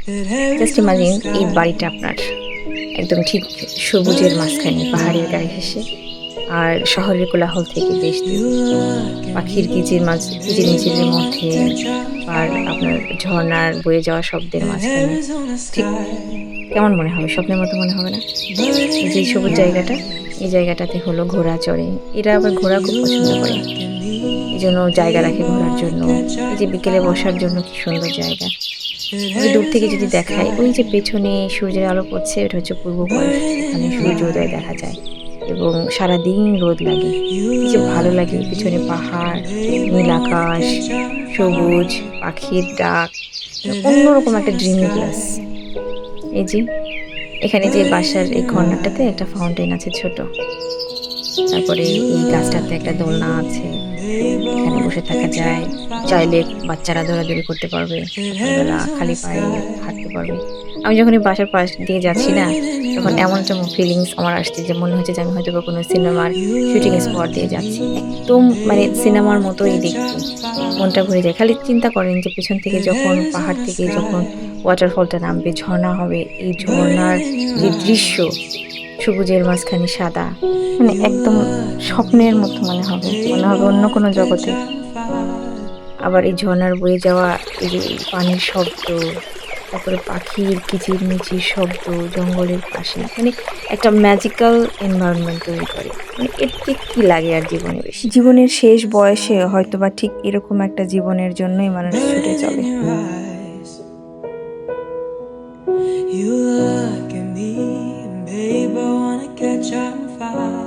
Just imagine এই বাড়িটা আপনার একদম ঠিক সবুজের মাঝখানে পাহাড়ের গায়ে ঘেঁষে, আর শহরের কোলাহল থেকে বেশ দূরে, পাখির কিচিরমিচিরের মধ্যে, আর আপনার ঝর্ণার বয়ে যাওয়া শব্দের মাঝখানে। ঠিক কেমন মনে হবে? স্বপ্নের মতো মনে হবে না? এই যে সবুজ জায়গাটা, এই জায়গাটাতে হলো ঘোড়া চড়ে। এরা আবার ঘোড়া খুব পছন্দ করে, এই জন্য জায়গা রাখে ঘোরার জন্য। এই যে বিকেলে বসার জন্য কি সুন্দর জায়গা। ওই দূর থেকে যদি দেখায়, ওই যে পেছনে সূর্যের আলো পড়ছে, ওটা হচ্ছে পূর্ব পাশ, ওখানে সূর্যোদয় দেখা যায় এবং সারাদিন রোদ লাগে। কি যে ভালো লাগে! পিছনে পাহাড়, নীল আকাশ, সবুজ, পাখির ডাক, অন্যরকম একটা ড্রিমি প্লেস। এই যে এখানে যে বাসার এই কর্নারটাতে একটা ফাউন্টেন আছে ছোট, তারপরে এই গাছটাতে একটা দোলনা আছে, এখানে বসে থাকা যায়। চাইলে বাচ্চারা দৌড়াদৌড়ি করতে পারবে, সকালবেলা খালি পায়ে হাঁটতে পারবে। আমি যখন এই বাসার পাশ দিয়ে যাচ্ছি না, তখন এমন একটা ফিলিংস আমার আসছে যে মনে হচ্ছে যে আমি হয়তো বা কোনো সিনেমার শুটিং স্পট দিয়ে যাচ্ছি। একদম মানে সিনেমার মতোই দেখতে মনটা ভরে যায়। খালি চিন্তা করেন যে পেছন থেকে যখন পাহাড় থেকে যখন ওয়াটারফলটা নামবে, ঝর্ণা হবে, এই ঝর্ণার যে দৃশ্য, সবুজের মাঝখানে সাদা, মানে একদম স্বপ্নের মতো মনে হবে, মনে হবে অন্য কোনো জগতে। আবার এই ঝর্ণার বয়ে যাওয়া এই যে পানির শব্দ, তারপরে পাখির কিচিরমিচির শব্দ জঙ্গলের পাশে, মানে একটা ম্যাজিক্যাল এনভায়রনমেন্ট তৈরি করে। মানে এর থেকে কি লাগে আর জীবনে বেশি? জীবনের শেষ বয়সে হয়তোবা ঠিক এরকম একটা জীবনের জন্যই মানুষ ছুটে চলে। You look at me, and babe, I wanna catch on fire.